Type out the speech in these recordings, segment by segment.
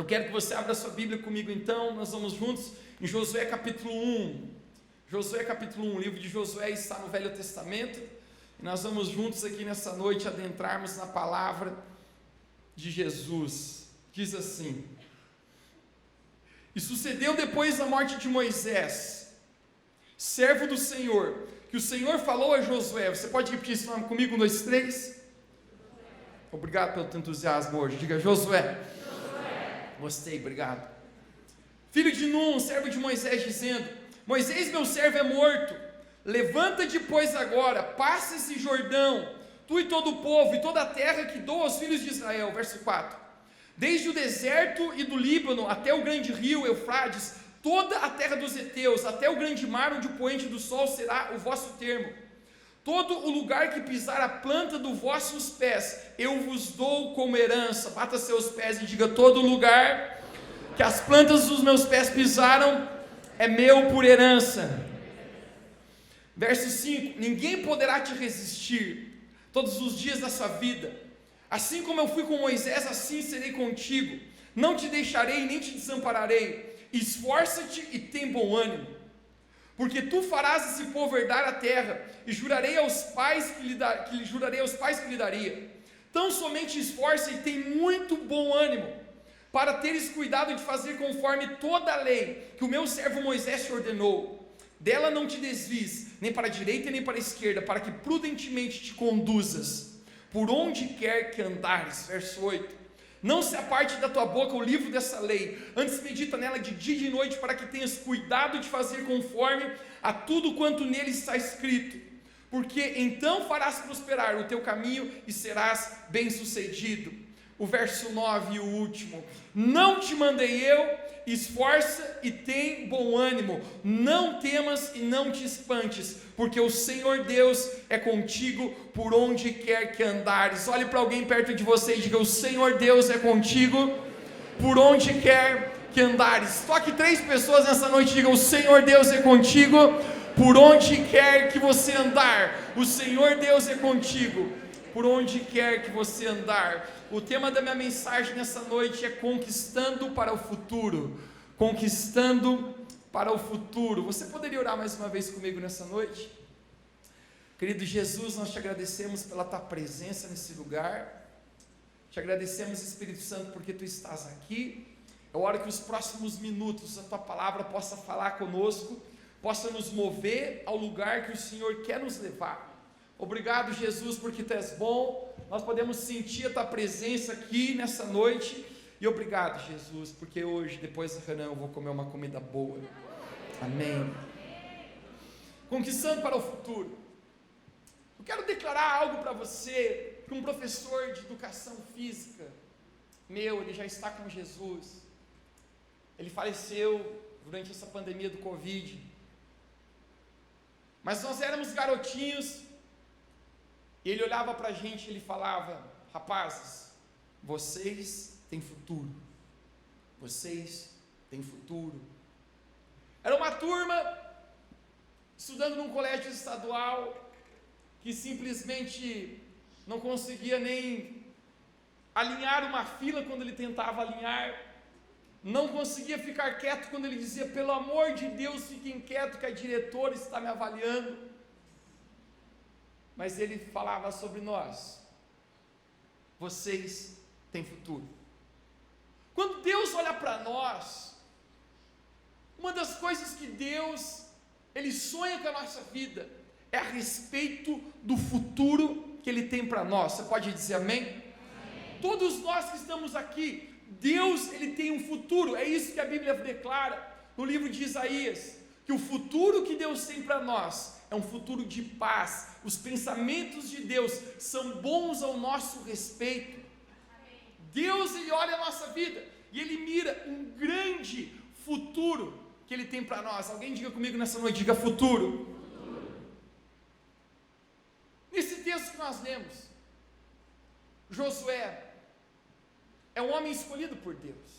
Eu quero que você abra sua Bíblia comigo então, nós vamos juntos em Josué capítulo 1. Josué capítulo 1, o livro de Josué está no Velho Testamento, e nós vamos juntos aqui nessa noite adentrarmos na palavra de Jesus. Diz assim: E sucedeu depois da morte de Moisés, servo do Senhor, que o Senhor falou a Josué. Você pode repetir esse nome comigo? 1, 2, 3. Obrigado pelo teu entusiasmo hoje. Diga Josué. Gostei, obrigado. Filho de Num, servo de Moisés, dizendo: Moisés, meu servo, é morto. Levanta-te, pois, agora, passa esse Jordão, tu e todo o povo, e toda a terra que dou aos filhos de Israel. Verso 4. Desde o deserto e do Líbano até o grande rio Eufrates, toda a terra dos heteus, até o grande mar, onde o poente do sol será o vosso termo. Todo o lugar que pisar a planta dos vossos pés, eu vos dou como herança. Bata seus pés e diga: todo lugar que as plantas dos meus pés pisaram, é meu por herança. Verso 5: Ninguém poderá te resistir todos os dias da sua vida. Assim como eu fui com Moisés, assim serei contigo. Não te deixarei nem te desampararei. Esforça-te e tem bom ânimo, porque tu farás esse povo herdar a terra, e jurarei aos pais que lhe daria. Tão somente esforça e tem muito bom ânimo, para teres cuidado de fazer conforme toda a lei que o meu servo Moisés te ordenou. Dela não te desvies, nem para a direita nem para a esquerda, para que prudentemente te conduzas, por onde quer que andares. Verso 8. Não se aparte da tua boca o livro dessa lei, antes medita nela de dia e de noite, para que tenhas cuidado de fazer conforme a tudo quanto nele está escrito, porque então farás prosperar o teu caminho e serás bem-sucedido. O verso 9 e o último: Não te mandei eu? Esforça e tem bom ânimo, não temas e não te espantes, porque o Senhor Deus é contigo por onde quer que andares. Olhe para alguém perto de você e diga: o Senhor Deus é contigo por onde quer que andares. Toque 3 pessoas nessa noite e diga: o Senhor Deus é contigo por onde quer que você andar. O Senhor Deus é contigo por onde quer que você andar. O tema da minha mensagem nessa noite é conquistando para o futuro. Conquistando para o futuro. Você poderia orar mais uma vez comigo nessa noite? Querido Jesus, nós te agradecemos pela tua presença nesse lugar. Te agradecemos, Espírito Santo, porque tu estás aqui. Eu oro que os próximos minutos a tua palavra possa falar conosco, possa nos mover ao lugar que o Senhor quer nos levar. Obrigado, Jesus, porque tu és bom. Nós podemos sentir a tua presença aqui nessa noite. E obrigado, Jesus, porque hoje, depois da reunião, eu vou comer uma comida boa. Amém. Conquistando para o futuro. Eu quero declarar algo para você, que um professor de educação física meu, ele já está com Jesus. Ele faleceu durante essa pandemia do Covid. Mas nós éramos garotinhos, e ele olhava para a gente e ele falava: rapazes, vocês têm futuro. Vocês têm futuro. Era uma turma estudando num colégio estadual que simplesmente não conseguia nem alinhar uma fila quando ele tentava alinhar, não conseguia ficar quieto quando ele dizia: pelo amor de Deus, fiquem quietos que a diretora está me avaliando. Mas ele falava sobre nós: vocês têm futuro. Quando Deus olha para nós, uma das coisas que Deus, Ele sonha com a nossa vida, é a respeito do futuro que Ele tem para nós. Você pode dizer amém? Amém? Todos nós que estamos aqui, Deus, Ele tem um futuro. É isso que a Bíblia declara no livro de Isaías, que o futuro que Deus tem para nós é um futuro de paz. Os pensamentos de Deus são bons ao nosso respeito. Deus, Ele olha a nossa vida e Ele mira um grande futuro que Ele tem para nós. Alguém diga comigo nessa noite, diga futuro. Nesse texto que nós lemos, Josué é um homem escolhido por Deus.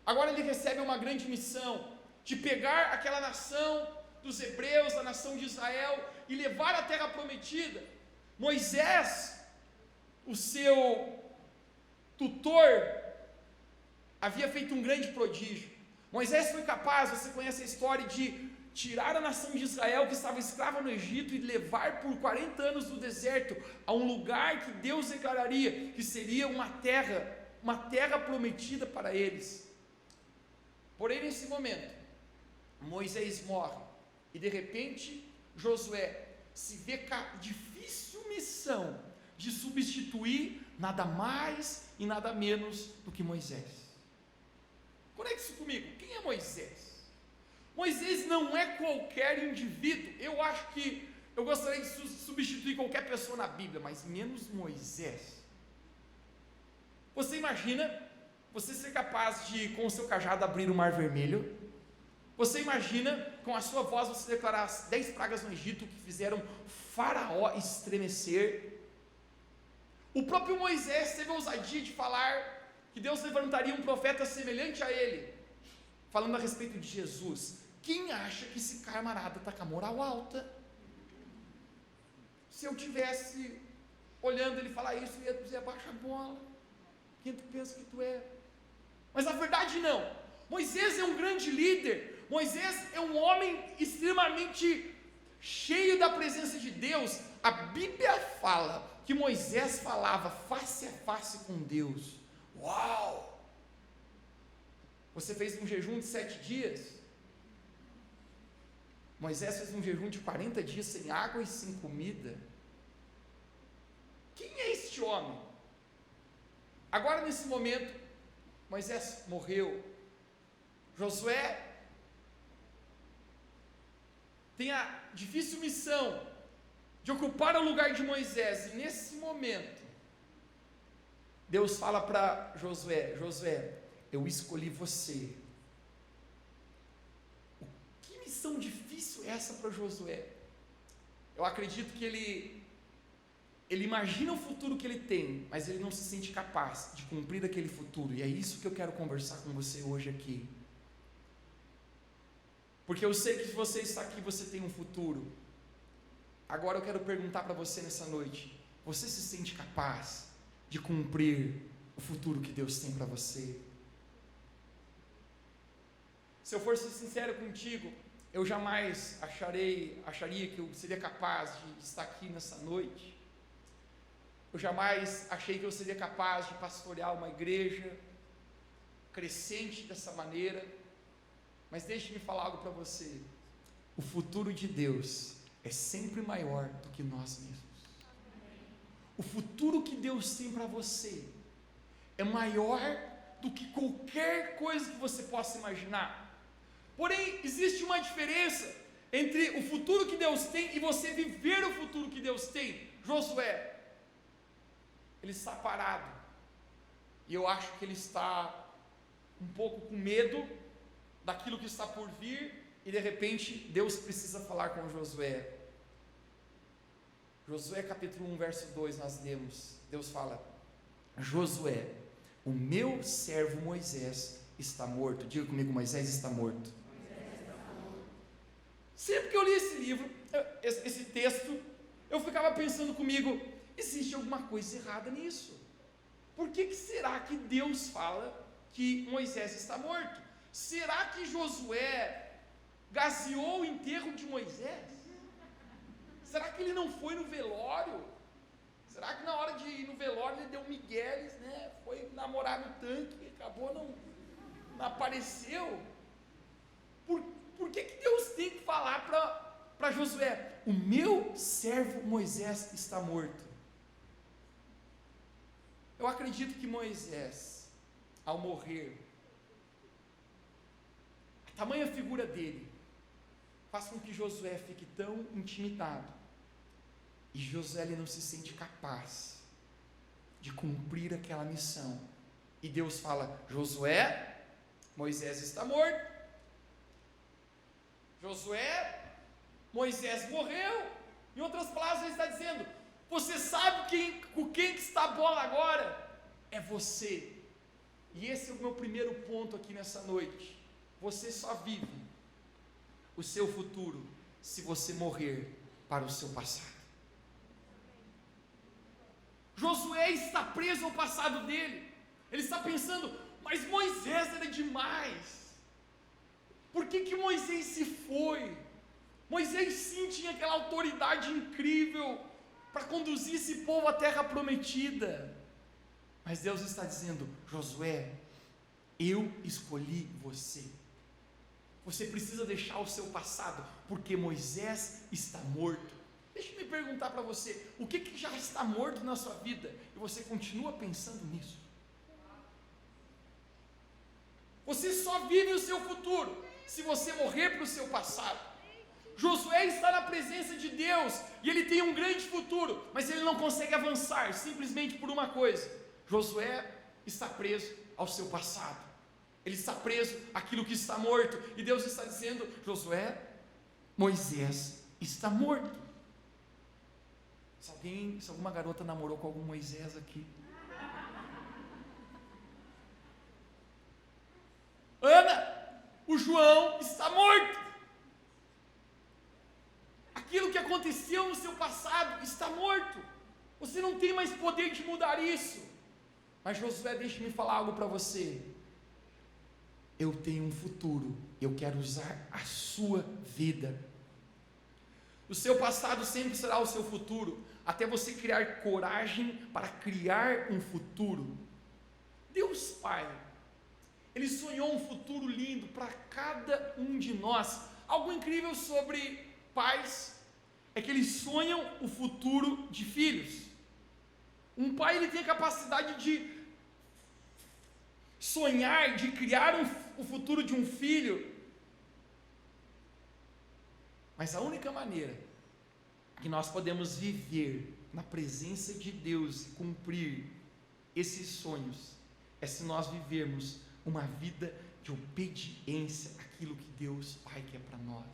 Agora ele recebe uma grande missão de pegar aquela nação dos hebreus, a nação de Israel, e levar à terra prometida. Moisés, o seu tutor, havia feito um grande prodígio. Moisés foi capaz, você conhece a história, de tirar a nação de Israel, que estava escrava no Egito, e levar por 40 anos no deserto, a um lugar que Deus declararia que seria uma terra prometida para eles. Porém, nesse momento, Moisés morre, e de repente, Josué se vê com a difícil missão de substituir nada mais e nada menos do que Moisés. Conecte isso comigo. Quem é Moisés? Moisés não é qualquer indivíduo. Eu gostaria de substituir qualquer pessoa na Bíblia, mas menos Moisés. Você imagina você ser capaz de, com o seu cajado, abrir o mar vermelho? Você imagina, com a sua voz, você declarar as 10 pragas no Egito que fizeram Faraó estremecer? O próprio Moisés teve a ousadia de falar que Deus levantaria um profeta semelhante a ele, falando a respeito de Jesus. Quem acha que esse camarada está com a moral alta? Se eu tivesse olhando ele falar isso, eu ia dizer: abaixa a bola, quem tu pensa que tu é? Mas na verdade não. Moisés é um grande líder. Moisés é um homem extremamente cheio da presença de Deus. A Bíblia fala que Moisés falava face a face com Deus. Uau! Você fez um jejum de 7 dias? Moisés fez um jejum de 40 dias sem água e sem comida. Quem é este homem? Agora, nesse momento, Moisés morreu. Josué tem a difícil missão de ocupar o lugar de Moisés. E nesse momento, Deus fala para Josué: Josué, eu escolhi você. Que missão difícil é essa para Josué? Eu acredito que ele imagina o futuro que ele tem, mas ele não se sente capaz de cumprir aquele futuro. E é isso que eu quero conversar com você hoje aqui. Porque eu sei que se você está aqui, você tem um futuro. Agora eu quero perguntar para você nessa noite: você se sente capaz de cumprir o futuro que Deus tem para você? Se eu for ser sincero contigo, eu jamais acharia que eu seria capaz de estar aqui nessa noite. Eu jamais achei que eu seria capaz de pastorear uma igreja crescente dessa maneira. Mas deixe-me falar algo para você: o futuro de Deus é sempre maior do que nós mesmos. O futuro que Deus tem para você é maior do que qualquer coisa que você possa imaginar. Porém, existe uma diferença entre o futuro que Deus tem e você viver o futuro que Deus tem. Josué, ele está parado, e eu acho que ele está um pouco com medo daquilo que está por vir, e de repente Deus precisa falar com Josué. Josué capítulo 1 verso 2 nós lemos, Deus fala: Josué, o meu servo Moisés está morto. Diga comigo: Moisés está morto. Sempre que eu li esse livro, esse texto, eu ficava pensando comigo: existe alguma coisa errada nisso? Por que será que Deus fala que Moisés está morto? Será que Josué gaseou o enterro de Moisés? Será que ele não foi no velório? Será que na hora de ir no velório ele deu migueles, né? Foi namorar no tanque e acabou não apareceu? Por que Deus tem que falar para Josué: o meu servo Moisés está morto? Eu acredito que Moisés, ao morrer, a tamanha figura dele faz com que Josué fique tão intimidado, e Josué ele não se sente capaz de cumprir aquela missão. E Deus fala: Josué, Moisés está morto. Josué, Moisés morreu. Em outras palavras, ele está dizendo: você sabe com quem que está a bola agora? É você. E esse é o meu primeiro ponto aqui nessa noite. Você só vive o seu futuro se você morrer para o seu passado. Josué está preso ao passado dele. Ele está pensando: Mas Moisés era demais. Por que Moisés se foi? Moisés sim tinha aquela autoridade incrível para conduzir esse povo à terra prometida. Mas Deus está dizendo: Josué, eu escolhi você. Você precisa deixar o seu passado, porque Moisés está morto. Deixa eu me perguntar para você, o que já está morto na sua vida e você continua pensando nisso? Você só vive o seu futuro se você morrer para o seu passado. Josué está na presença de Deus e ele tem um grande futuro, mas ele não consegue avançar simplesmente por uma coisa: Josué está preso ao seu passado, ele está preso àquilo que está morto, e Deus está dizendo: Josué, Moisés está morto. Se alguma garota namorou com algum Moisés aqui? Ana, o João está morto. Aquilo que aconteceu no seu passado está morto. Você não tem mais poder de mudar isso. Mas Josué, deixe-me falar algo para você. Eu tenho um futuro, eu quero usar a sua vida. O seu passado sempre será o seu futuro, até você criar coragem para criar um futuro. Deus Pai, Ele sonhou um futuro lindo para cada um de nós. Algo incrível sobre pais é que eles sonham o futuro de filhos. Um pai, ele tem a capacidade de sonhar, de criar o futuro de um filho. Mas a única maneira que nós podemos viver na presença de Deus e cumprir esses sonhos é se nós vivermos uma vida de obediência àquilo que Deus Pai quer para nós.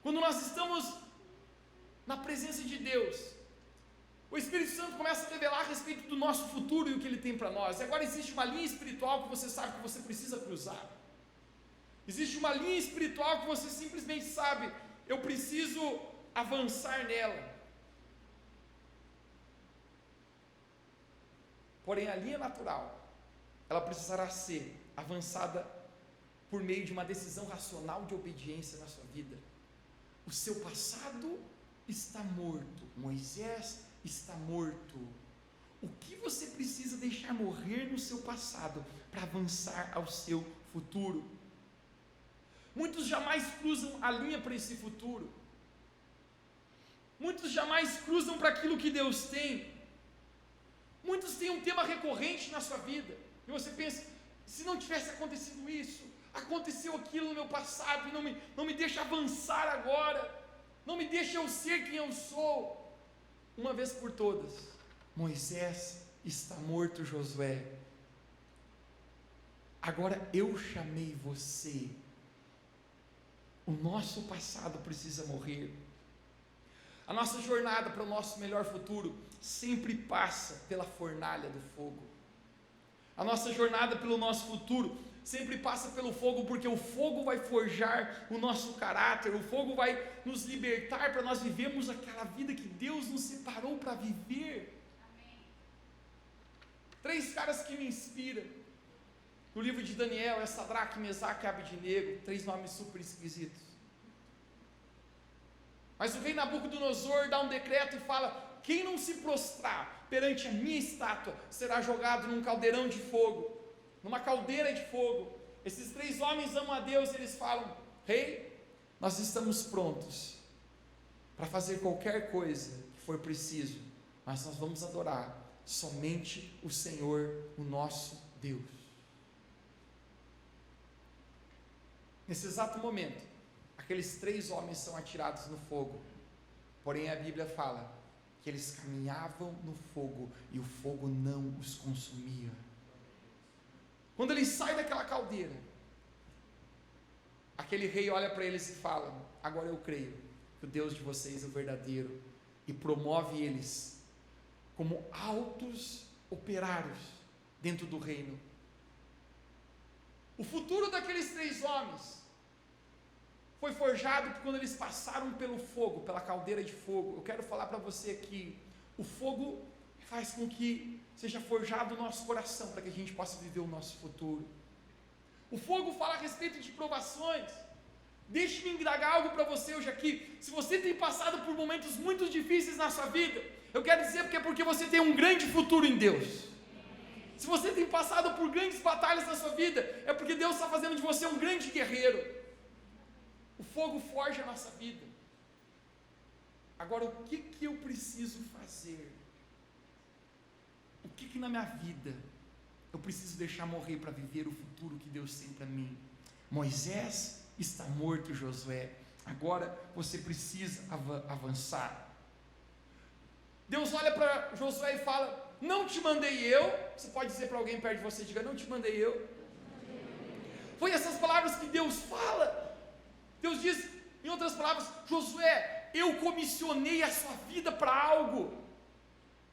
Quando nós estamos na presença de Deus, o Espírito Santo começa a revelar a respeito do nosso futuro e o que Ele tem para nós. E agora existe uma linha espiritual que você sabe que você precisa cruzar. Existe uma linha espiritual que você simplesmente sabe: eu preciso avançar nela. Porém, a linha natural, ela precisará ser avançada por meio de uma decisão racional de obediência na sua vida. O seu passado está morto. Moisés está morto. O que você precisa deixar morrer no seu passado para avançar ao seu futuro? Muitos jamais cruzam a linha para esse futuro. Muitos jamais cruzam para aquilo que Deus tem. Muitos têm um tema recorrente na sua vida, e você pensa: se não tivesse acontecido isso, aconteceu aquilo no meu passado, e não me deixa avançar agora, não me deixa eu ser quem eu sou. Uma vez por todas, Moisés está morto, Josué. Agora eu chamei você. O nosso passado precisa morrer. A nossa jornada para o nosso melhor futuro sempre passa pela fornalha do fogo. A nossa jornada pelo nosso futuro sempre passa pelo fogo, porque o fogo vai forjar o nosso caráter, o fogo vai nos libertar para nós vivermos aquela vida que Deus nos separou para viver. Amém. 3 caras que me inspiram no livro de Daniel é Sadraque, Mesaque e Abednego, 3 nomes super esquisitos. Mas o rei Nabucodonosor dá um decreto e fala: quem não se prostrar perante a minha estátua será jogado num caldeirão de fogo, numa caldeira de fogo. Esses 3 homens amam a Deus e eles falam: rei, nós estamos prontos para fazer qualquer coisa que for preciso, mas nós vamos adorar somente o Senhor, o nosso Deus. Nesse exato momento, aqueles 3 homens são atirados no fogo, porém a Bíblia fala que eles caminhavam no fogo e o fogo não os consumia. Quando eles saem daquela caldeira, aquele rei olha para eles e fala: agora eu creio que o Deus de vocês é o verdadeiro, e promove eles como altos operários dentro do reino. O futuro daqueles 3 homens foi forjado quando eles passaram pelo fogo, pela caldeira de fogo. Eu quero falar para você que o fogo faz com que seja forjado no nosso coração, para que a gente possa viver o nosso futuro. O fogo fala a respeito de provações. Deixe-me indagar algo para você hoje aqui. Se você tem passado por momentos muito difíceis na sua vida, eu quero dizer que é porque você tem um grande futuro em Deus. Se você tem passado por grandes batalhas na sua vida, é porque Deus está fazendo de você um grande guerreiro. O fogo forja a nossa vida. Agora, o que eu preciso fazer? O que na minha vida eu preciso deixar morrer para viver o futuro que Deus tem para mim? Moisés está morto, Josué. Agora você precisa avançar. Deus olha para Josué e fala: não te mandei eu. Você pode dizer para alguém perto de você, diga: não te mandei eu. Foi essas palavras que Deus fala. Deus diz, em outras palavras: Josué, eu comissionei a sua vida para algo.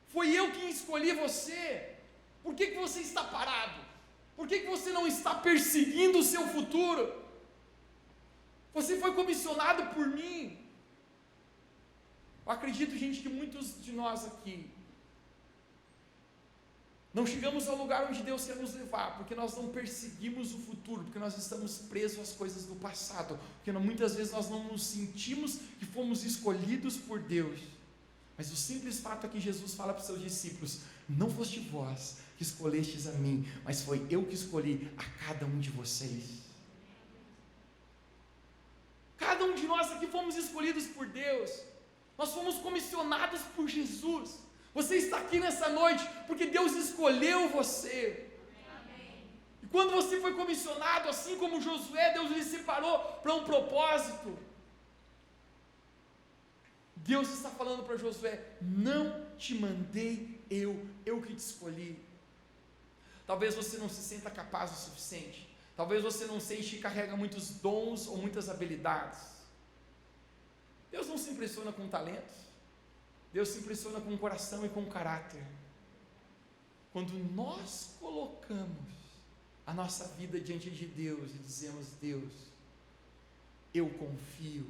Foi eu quem escolhi você. Por que você está parado? Por que você não está perseguindo o seu futuro? Você foi comissionado por mim. Eu acredito, gente, que muitos de nós aqui não chegamos ao lugar onde Deus quer nos levar, porque nós não perseguimos o futuro, porque nós estamos presos às coisas do passado, porque muitas vezes nós não nos sentimos que fomos escolhidos por Deus. Mas o simples fato é que Jesus fala para os seus discípulos: não foste vós que escolhestes a mim, mas foi eu que escolhi a cada um de vocês. Cada um de nós aqui fomos escolhidos por Deus. Nós fomos comissionados por Jesus. Você está aqui nessa noite porque Deus escolheu você. E quando você foi comissionado, assim como Josué, Deus lhe separou para um propósito. Deus está falando para Josué: não te mandei eu que te escolhi. Talvez você não se sinta capaz o suficiente. Talvez você não sente que carrega muitos dons ou muitas habilidades. Deus não se impressiona com talentos. Deus se impressiona com o coração e com o caráter. Quando nós colocamos a nossa vida diante de Deus e dizemos: Deus, eu confio,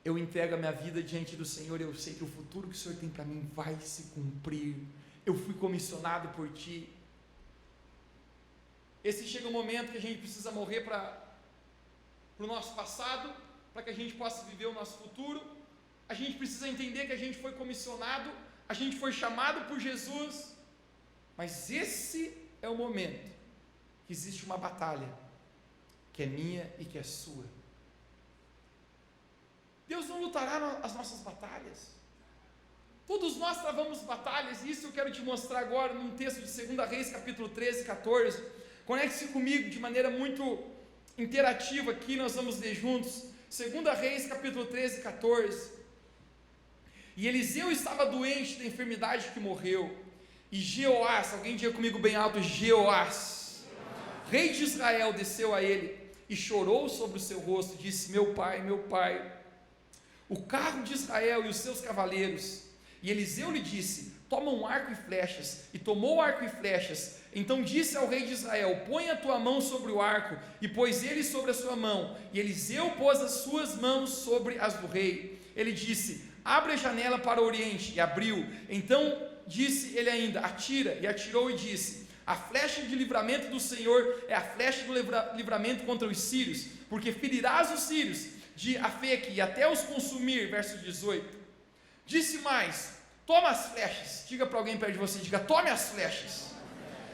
eu entrego a minha vida diante do Senhor, eu sei que o futuro que o Senhor tem para mim vai se cumprir, eu fui comissionado por Ti. Esse chega um momento que a gente precisa morrer para o nosso passado, para que a gente possa viver o nosso futuro. A gente precisa entender que a gente foi comissionado, a gente foi chamado por Jesus, mas esse é o momento que existe uma batalha, que é minha e que é sua. Deus não lutará as nossas batalhas. Todos nós travamos batalhas, e isso eu quero te mostrar agora num texto de 2 Reis, capítulo 13, 14. Conecte-se comigo de maneira muito interativa aqui, nós vamos ler juntos. 2 Reis, capítulo 13, 14. E Eliseu estava doente da enfermidade que morreu. E Jeoás, alguém diga comigo bem alto: Jeoás, rei de Israel, desceu a ele e chorou sobre o seu rosto, e disse: meu pai, o carro de Israel e os seus cavaleiros. E Eliseu lhe disse: toma um arco e flechas. E tomou o arco e flechas. Então disse ao rei de Israel: põe a tua mão sobre o arco. E pôs ele sobre a sua mão. E Eliseu pôs as suas mãos sobre as do rei. Ele disse: abre a janela para o oriente. E abriu. Então disse ele ainda: atira. E atirou e disse: a flecha de livramento do Senhor é a flecha do livramento contra os sírios, porque ferirás os sírios de Afeque e até os consumir. Verso 18. Disse mais: toma as flechas. Diga para alguém perto de você, diga: tome as flechas.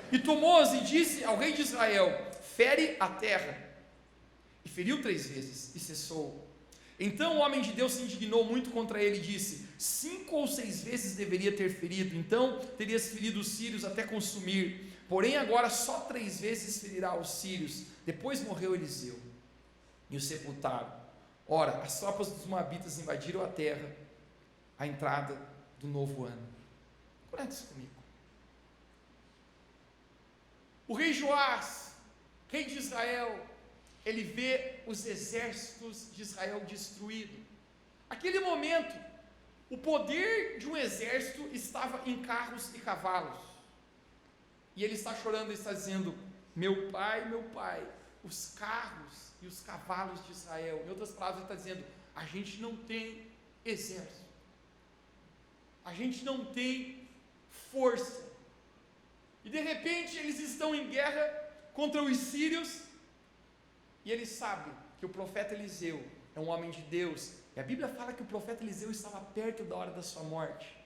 E tomou-as e disse ao rei de Israel: fere a terra. E feriu 3 vezes e cessou. Então o homem de Deus se indignou muito contra ele e disse: 5 ou 6 vezes deveria ter ferido, então terias ferido os sírios até consumir. Porém agora só 3 vezes ferirá os sírios. Depois morreu Eliseu e o sepultaram. Ora, as tropas dos moabitas invadiram a terra, a entrada do novo ano. Conecte-se comigo. O rei Joás, rei de Israel, ele vê os exércitos de Israel destruídos. Aquele momento, o poder de um exército estava em carros e cavalos. E ele está chorando e está dizendo: meu pai, os carros e os cavalos de Israel. Em outras palavras, ele está dizendo: a gente não tem exército, a gente não tem força, E de repente eles estão em guerra contra os sírios, e eles sabem que o profeta Eliseu é um homem de Deus, e a Bíblia fala que o profeta Eliseu estava perto da hora da sua morte.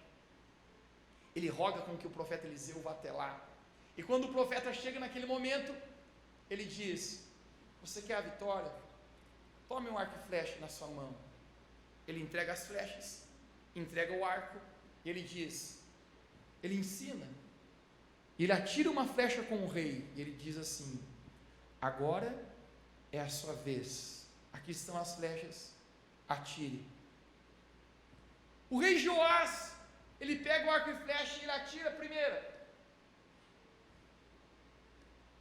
Ele roga com que o profeta Eliseu vá até lá, e quando o profeta chega naquele momento, ele diz: você quer a vitória? Tome um arco e flecha na sua mão. Ele entrega as flechas, entrega o arco, e ele diz, ele ensina, ele atira uma flecha com o rei, e ele diz assim: agora é a sua vez, aqui estão as flechas, atire. O rei Joás, ele pega o arco e flecha e ele atira a primeira,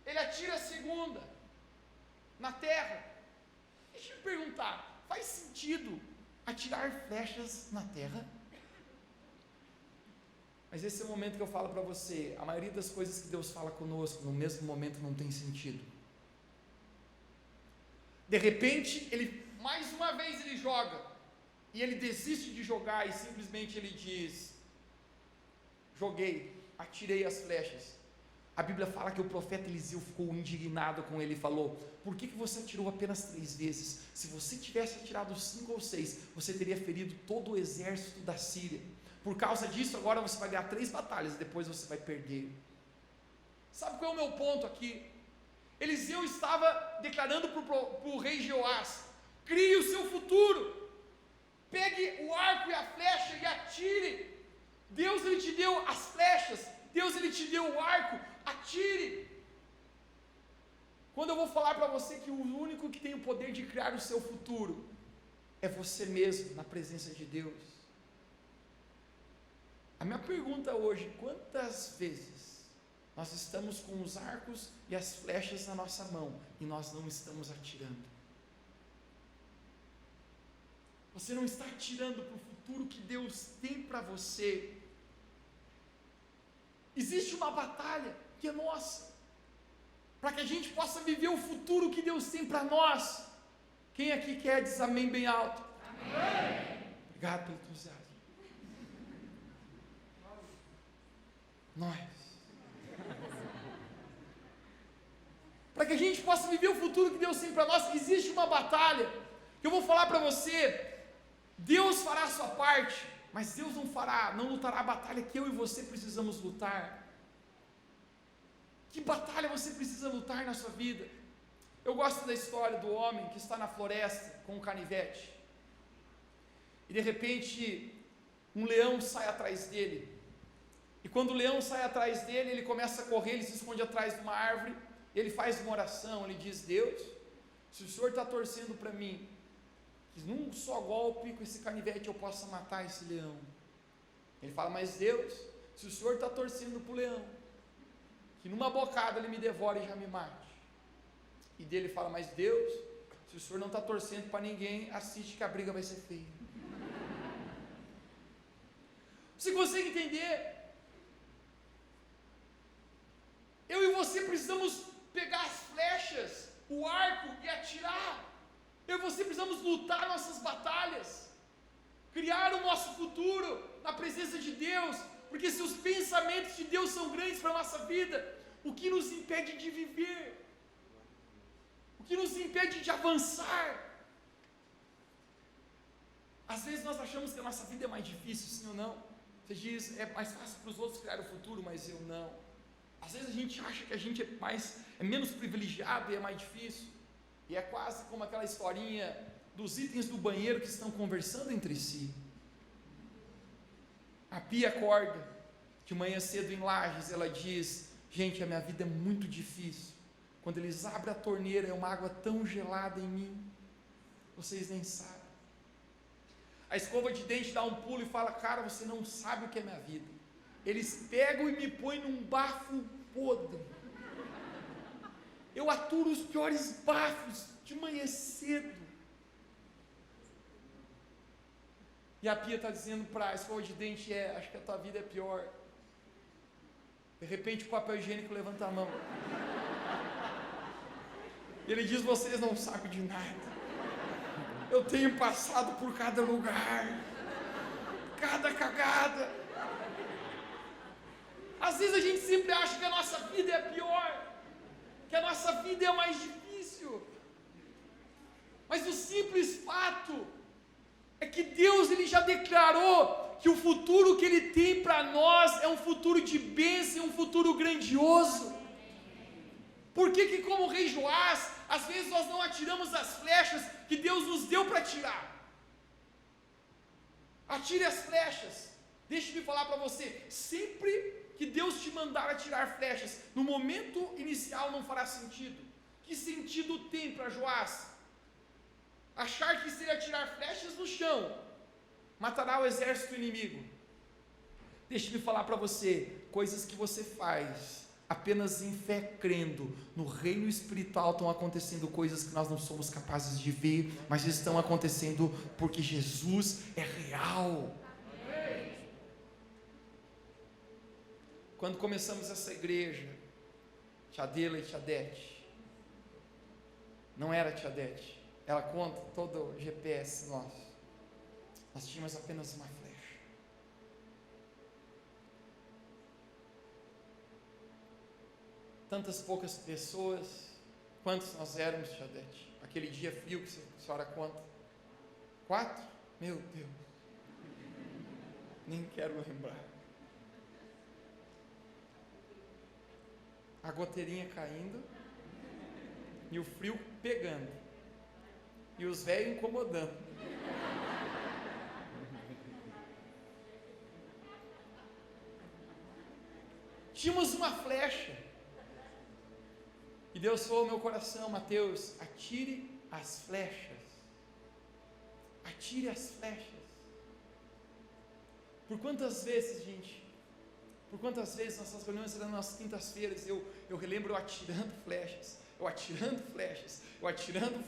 ele atira a segunda, na terra. Deixa eu te perguntar, faz sentido atirar flechas na terra? Mas esse é o momento que eu falo para você, a maioria das coisas que Deus fala conosco, no mesmo momento não tem sentido. De repente, mais uma vez ele joga, e ele desiste de jogar, e simplesmente ele diz: joguei, atirei as flechas. A Bíblia fala que o profeta Eliseu ficou indignado com ele e falou: por que você atirou apenas 3 vezes? Se você tivesse atirado 5 ou 6, você teria ferido todo o exército da Síria. Por causa disso, agora você vai ganhar 3 batalhas, depois você vai perder. Sabe qual é o meu ponto aqui? Eliseu estava declarando para o rei Joás: crie o seu futuro, pegue o arco e a flecha e atire. Deus ele te deu as flechas, Deus ele te deu o arco, atire. Quando eu vou falar para você que o único que tem o poder de criar o seu futuro é você mesmo, na presença de Deus. A minha pergunta hoje: quantas vezes nós estamos com os arcos e as flechas na nossa mão e nós não estamos atirando? Você não está atirando para o futuro que Deus tem para você. Existe uma batalha que é nossa, para que a gente possa viver o futuro que Deus tem para nós. Quem aqui quer dizer amém bem alto? Amém. Obrigado pelo entusiasmo. Nós. Para que a gente possa viver o futuro que Deus tem para nós, existe uma batalha, que eu vou falar para você. Deus fará a sua parte, mas Deus não lutará a batalha que eu e você precisamos lutar. Que batalha você precisa lutar na sua vida? Eu gosto da história do homem que está na floresta com um canivete, e de repente um leão sai atrás dele, e quando o leão sai atrás dele, ele começa a correr, ele se esconde atrás de uma árvore, ele faz uma oração, ele diz: Deus, se o Senhor está torcendo para mim, que num só golpe com esse canivete eu possa matar esse leão. Ele fala: mas Deus, se o Senhor está torcendo para o leão, que numa bocada ele me devore e já me mate. E dele fala: mas Deus, se o Senhor não está torcendo para ninguém, assiste que a briga vai ser feia. Você consegue entender? Eu e você precisamos pegar as flechas, o arco e atirar. Eu e você precisamos lutar nossas batalhas, criar o nosso futuro na presença de Deus, porque se os pensamentos de Deus são grandes para a nossa vida, o que nos impede de viver? O que nos impede de avançar? Às vezes nós achamos que a nossa vida é mais difícil, sim ou não? Você diz: é mais fácil para os outros criar o futuro, mas eu não. Às vezes a gente acha que a gente é menos privilegiado e é mais difícil, e é quase como aquela historinha dos itens do banheiro que estão conversando entre si. A Pia acorda de manhã cedo em Lages, ela diz: gente, a minha vida é muito difícil, quando eles abrem a torneira é uma água tão gelada em mim, vocês nem sabem. A escova de dente dá um pulo e fala: cara, você não sabe o que é minha vida. Eles pegam e me põem num bafo podre. Eu aturo os piores bafos de manhã cedo. E a Pia está dizendo para a escova de dente: acho que a tua vida é pior. De repente o papel higiênico levanta a mão. E ele diz: vocês não sabem de nada. Eu tenho passado por cada lugar, cada cagada. Às vezes a gente sempre acha que a nossa vida é a pior, que a nossa vida é a mais difícil. Mas o simples fato é que Deus, Ele já declarou que o futuro que Ele tem para nós é um futuro de bênção, um futuro grandioso. Por que que como o rei Joás, às vezes nós não atiramos as flechas que Deus nos deu para atirar? Atire as flechas. Deixe-me falar para você, sempre que Deus te mandar atirar flechas, no momento inicial não fará sentido. Que sentido tem para Joás? Achar que se ele atirar flechas no chão, matará o exército inimigo. Deixe-me falar para você, coisas que você faz apenas em fé, crendo no reino espiritual, estão acontecendo coisas que nós não somos capazes de ver, mas estão acontecendo porque Jesus é real. Quando começamos essa igreja, Tia Adela e Tia Dete, não era Tia Dete, ela conta todo o GPS nosso, nós tínhamos apenas uma flecha. Tantas poucas pessoas, quantos nós éramos, Tia Dete? Aquele dia frio que a senhora conta, 4? Meu Deus, nem quero lembrar. A goteirinha caindo, e o frio pegando, e os velhos incomodando. Tínhamos uma flecha, e Deus falou no meu coração: Mateus, atire as flechas, atire as flechas. Por quantas vezes, gente, por quantas vezes nossas reuniões eram nas quintas-feiras, eu relembro eu atirando flechas, eu atirando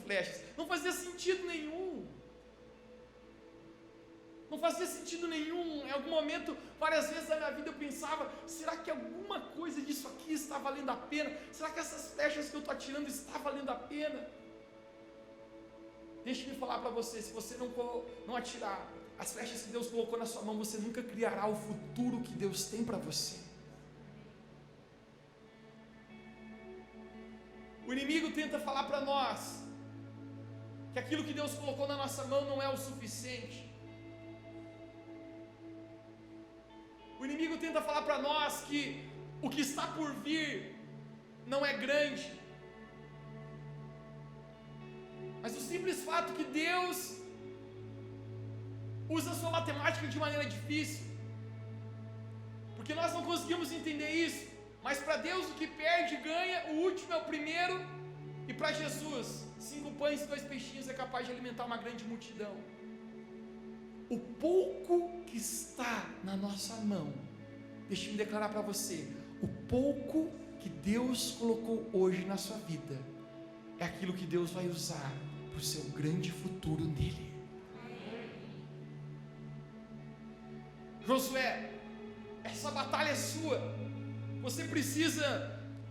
flechas, não fazia sentido nenhum, não fazia sentido nenhum. Em algum momento, várias vezes na minha vida eu pensava: será que alguma coisa disso aqui está valendo a pena? Será que essas flechas que eu estou atirando está valendo a pena? Deixe-me falar para você, se você não atirar as flechas que Deus colocou na sua mão, você nunca criará o futuro que Deus tem para você. O inimigo tenta falar para nós que aquilo que Deus colocou na nossa mão não é o suficiente. O inimigo tenta falar para nós que o que está por vir não é grande. Mas o simples fato que Deus usa a sua matemática de maneira difícil, porque nós não conseguimos entender isso, mas para Deus o que perde ganha, o último é o primeiro, e para Jesus 5 pães e 2 peixinhos é capaz de alimentar uma grande multidão. O pouco que está na nossa mão, deixe-me declarar para você, o pouco que Deus colocou hoje na sua vida, é aquilo que Deus vai usar para o seu grande futuro nele. Josué, essa batalha é sua, você precisa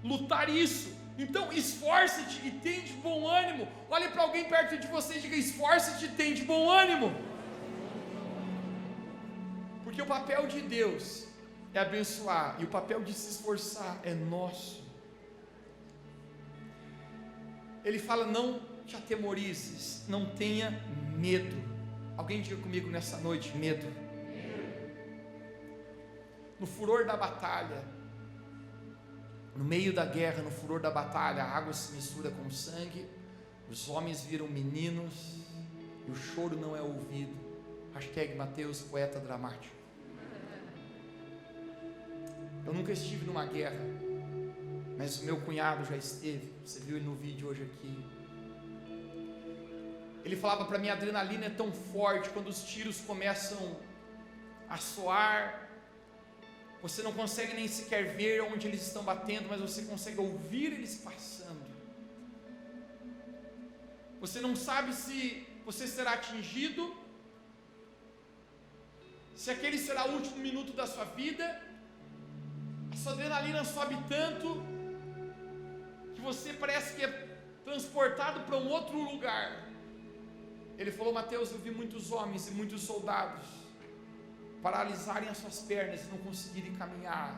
lutar isso, então esforce-te e tem de bom ânimo. Olhe para alguém perto de você e diga: esforce-te e tem de bom ânimo, porque o papel de Deus é abençoar, e o papel de se esforçar é nosso. Ele fala: não te atemorizes, não tenha medo. Alguém diga comigo nessa noite: medo. No furor da batalha, no meio da guerra, no furor da batalha, a água se mistura com o sangue, os homens viram meninos, e o choro não é ouvido. Hashtag Mateus, poeta dramático. Eu nunca estive numa guerra, mas o meu cunhado já esteve, você viu ele no vídeo hoje aqui. Ele falava para mim: a adrenalina é tão forte, quando os tiros começam a soar, você não consegue nem sequer ver onde eles estão batendo, mas você consegue ouvir eles passando. Você não sabe se você será atingido, se aquele será o último minuto da sua vida. A sua adrenalina sobe tanto que você parece que é transportado para um outro lugar. Ele falou: Mateus, eu vi muitos homens e muitos soldados paralisarem as suas pernas e não conseguirem caminhar,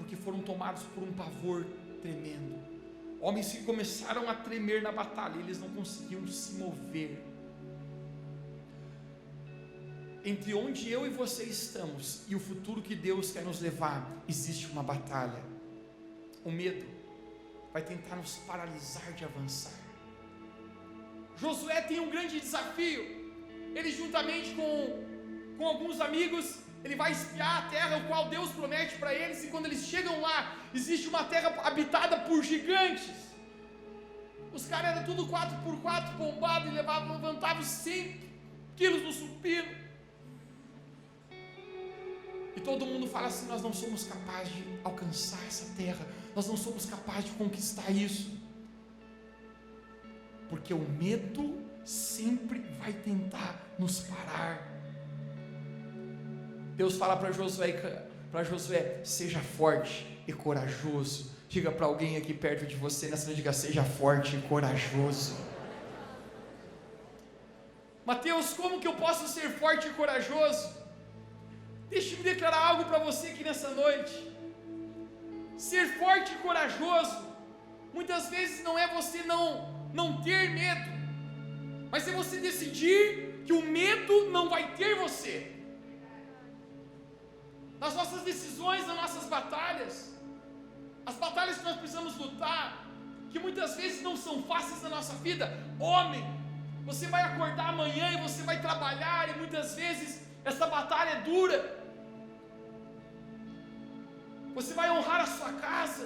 porque foram tomados por um pavor tremendo. Homens que começaram a tremer na batalha, eles não conseguiam se mover. Entre onde eu e você estamos e o futuro que Deus quer nos levar, existe uma batalha. O medo vai tentar nos paralisar de avançar. Josué tem um grande desafio. Ele, juntamente com alguns amigos, ele vai espiar a terra, o qual Deus promete para eles. E quando eles chegam lá, existe uma terra habitada por gigantes. Os caras eram tudo 4x4 bombado e levantavam 100 quilos no supino. E todo mundo fala assim: nós não somos capazes de alcançar essa terra, nós não somos capazes de conquistar isso, porque o medo sempre vai tentar nos parar. Deus fala para Josué: seja forte e corajoso. Diga para alguém aqui perto de você, nessa noite, diga: seja forte e corajoso. Mateus, como que eu posso ser forte e corajoso? Deixe-me declarar algo para você aqui nessa noite. Ser forte e corajoso, muitas vezes não é você não ter medo, mas é você decidir que o medo não vai ter você. Nas nossas decisões, nas nossas batalhas, as batalhas que nós precisamos lutar, que muitas vezes não são fáceis na nossa vida. Homem, você vai acordar amanhã e você vai trabalhar, e muitas vezes essa batalha é dura. Você vai honrar a sua casa.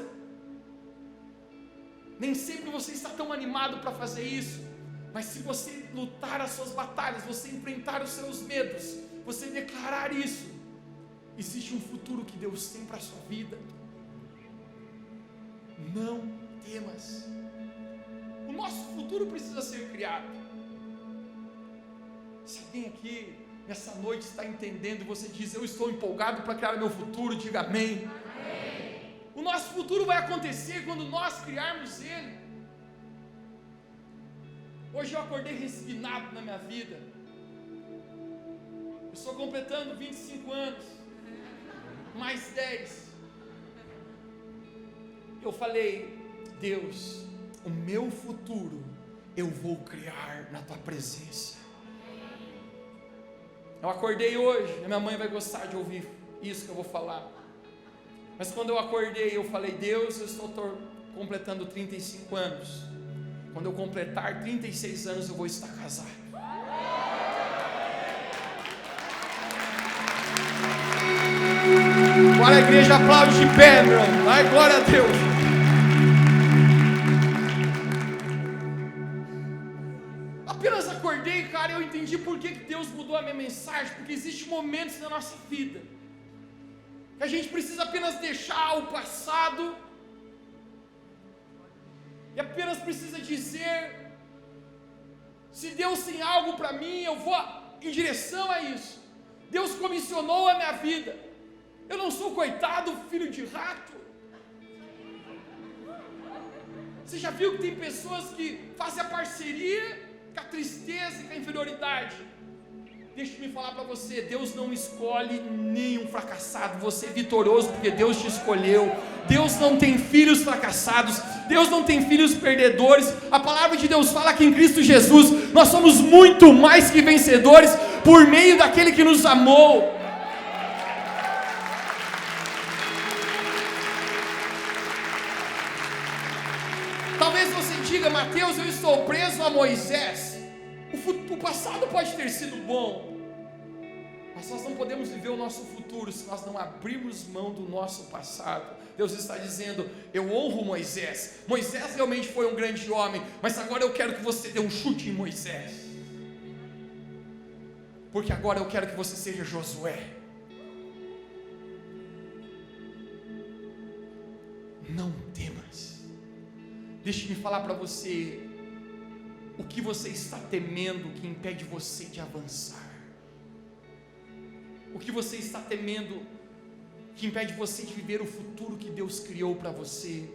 Nem sempre você está tão animado para fazer isso, mas se você lutar as suas batalhas, você enfrentar os seus medos, você declarar isso, existe um futuro que Deus tem para a sua vida. Não temas. O nosso futuro precisa ser criado. Se alguém aqui nessa noite está entendendo, você diz: eu estou empolgado para criar o meu futuro, diga amém. O nosso futuro vai acontecer quando nós criarmos ele. Hoje eu acordei resignado na minha vida. Eu estou completando 25 anos, mais 10. Eu falei: Deus, o meu futuro eu vou criar na tua presença. Eu acordei hoje, a minha mãe vai gostar de ouvir isso que eu vou falar. Mas quando eu acordei, eu falei: Deus, eu estou completando 35 anos. Quando eu completar 36 anos, eu vou estar casado. Agora a igreja aplaude de pé, meu irmão. Ai, glória a Deus. Apenas acordei, cara, e eu entendi por que Deus mudou a minha mensagem. Porque existem momentos na nossa vida que a gente precisa apenas deixar o passado e apenas precisa dizer: se Deus tem algo para mim, eu vou em direção a isso. Deus comissionou a minha vida. Eu não sou coitado, filho de rato. Você já viu que tem pessoas que fazem a parceria com a tristeza e com a inferioridade? Deixa-me falar para você: Deus não escolhe nenhum fracassado. Você é vitorioso porque Deus te escolheu. Deus não tem filhos fracassados. Deus não tem filhos perdedores. A palavra de Deus fala que em Cristo Jesus nós somos muito mais que vencedores por meio daquele que nos amou. Talvez você diga: Mateus, eu estou preso a Moisés. O passado pode ter sido bom, mas nós não podemos viver o nosso futuro se nós não abrirmos mão do nosso passado. Deus está dizendo: eu honro Moisés. Moisés realmente foi um grande homem, mas agora eu quero que você dê um chute em Moisés, porque agora eu quero que você seja Josué. Não temas. Deixe-me falar para você o que você está temendo que impede você de avançar. O que você está temendo que impede você de viver o futuro que Deus criou para você.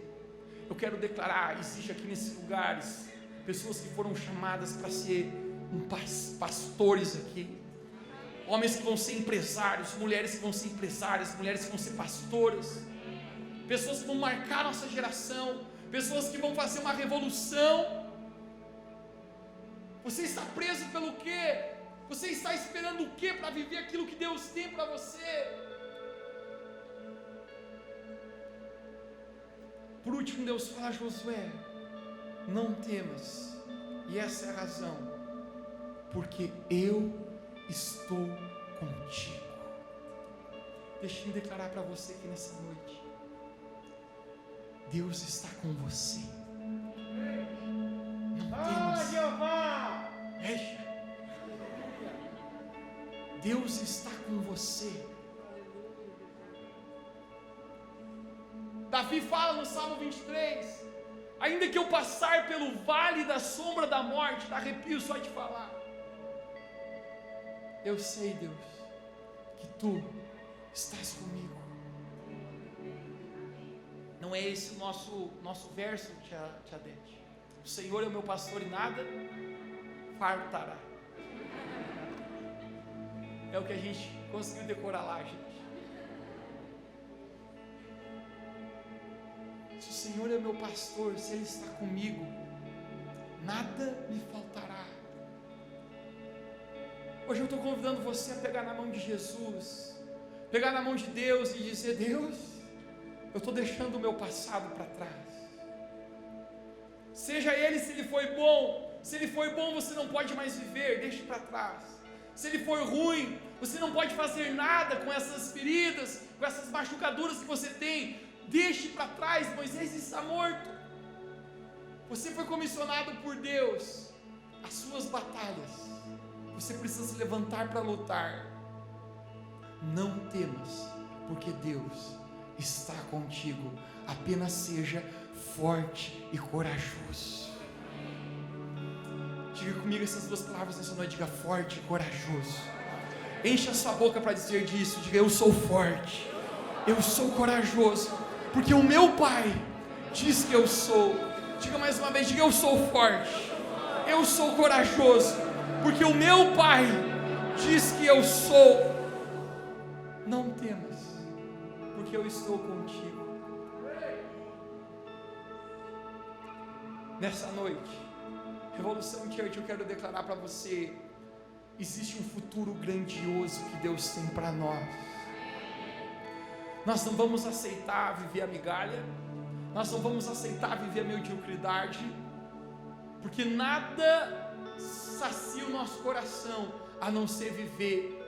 Eu quero declarar: existe aqui nesses lugares pessoas que foram chamadas para ser pastores aqui. Homens que vão ser empresários, mulheres que vão ser empresárias, mulheres que vão ser pastoras. pessoas que vão marcar nossa geração, pessoas que vão fazer uma revolução. Você está preso pelo quê? Você está esperando o quê para viver aquilo que Deus tem para você? Por último, Deus fala a Josué: não temas, e essa é a razão, porque eu estou contigo. Deixa-me declarar para você aqui nessa noite: Deus está com você. Não temas. Deus está com você. Davi fala no Salmo 23: ainda que eu passar pelo vale da sombra da morte, dá arrepio só de falar. Eu sei, Deus, que Tu estás comigo. Não é esse o nosso verso, tia Dete? O Senhor é o meu pastor e nada faltará. É o que a gente conseguiu decorar lá, gente. Se o Senhor é meu pastor, se Ele está comigo, nada me faltará. Hoje eu estou convidando você a pegar na mão de Jesus, pegar na mão de Deus e dizer: Deus, eu estou deixando o meu passado para trás. Seja ele, se ele foi bom, você não pode mais viver, deixe para trás. Se ele for ruim, você não pode fazer nada com essas feridas, com essas machucaduras que você tem, deixe para trás. Moisés está morto. Você foi comissionado por Deus, as suas batalhas, você precisa se levantar para lutar. Não temas, porque Deus está contigo. Apenas seja forte e corajoso. Diga comigo essas duas palavras nessa noite. Diga: forte e corajoso. Encha a sua boca para dizer disso. Diga: eu sou forte, eu sou corajoso, porque o meu Pai diz que eu sou. Diga mais uma vez: diga: eu sou forte, eu sou corajoso, porque o meu Pai diz que eu sou. Não temas, porque eu estou contigo. Nessa noite, Revolução Church, eu quero declarar para você: existe um futuro grandioso que Deus tem para nós. Nós não vamos aceitar viver a migalha, nós não vamos aceitar viver a mediocridade, porque nada sacia o nosso coração a não ser viver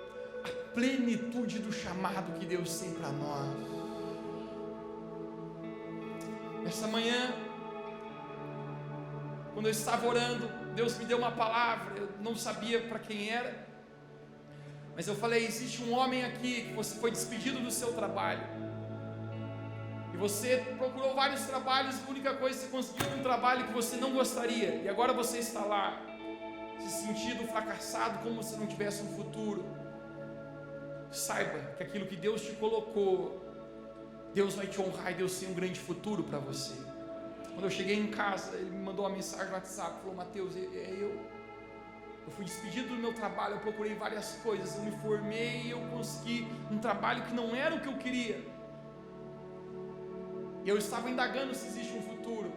a plenitude do chamado que Deus tem para nós. Nessa manhã, quando eu estava orando, Deus me deu uma palavra, eu não sabia para quem era, mas eu falei: existe um homem aqui que você foi despedido do seu trabalho, e você procurou vários trabalhos, a única coisa que você conseguiu um trabalho que você não gostaria, e agora você está lá, se sentindo fracassado, como se não tivesse um futuro. Saiba que aquilo que Deus te colocou, Deus vai te honrar e Deus tem um grande futuro para você. Quando eu cheguei em casa, ele me mandou uma mensagem no WhatsApp, falou: Mateus, eu fui despedido do meu trabalho, eu procurei várias coisas, eu me formei e eu consegui um trabalho que não era o que eu queria. Eu estava indagando se existe um futuro.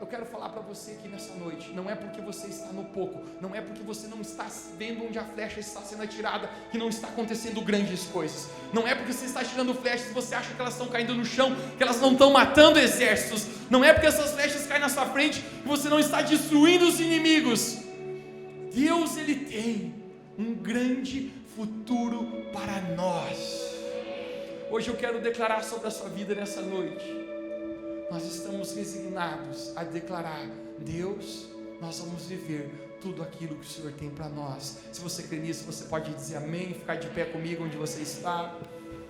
Eu quero falar para você aqui nessa noite: não é porque você está no pouco, não é porque você não está vendo onde a flecha está sendo atirada, que não está acontecendo grandes coisas. Não é porque você está atirando flechas e você acha que elas estão caindo no chão, que elas não estão matando exércitos. Não é porque essas flechas caem na sua frente que você não está destruindo os inimigos. Deus, Ele tem um grande futuro para nós. Hoje eu quero declarar sobre a sua vida nessa noite. Nós estamos resignados a declarar: Deus, nós vamos viver tudo aquilo que o Senhor tem para nós. Se você crê nisso, você pode dizer amém, ficar de pé comigo onde você está.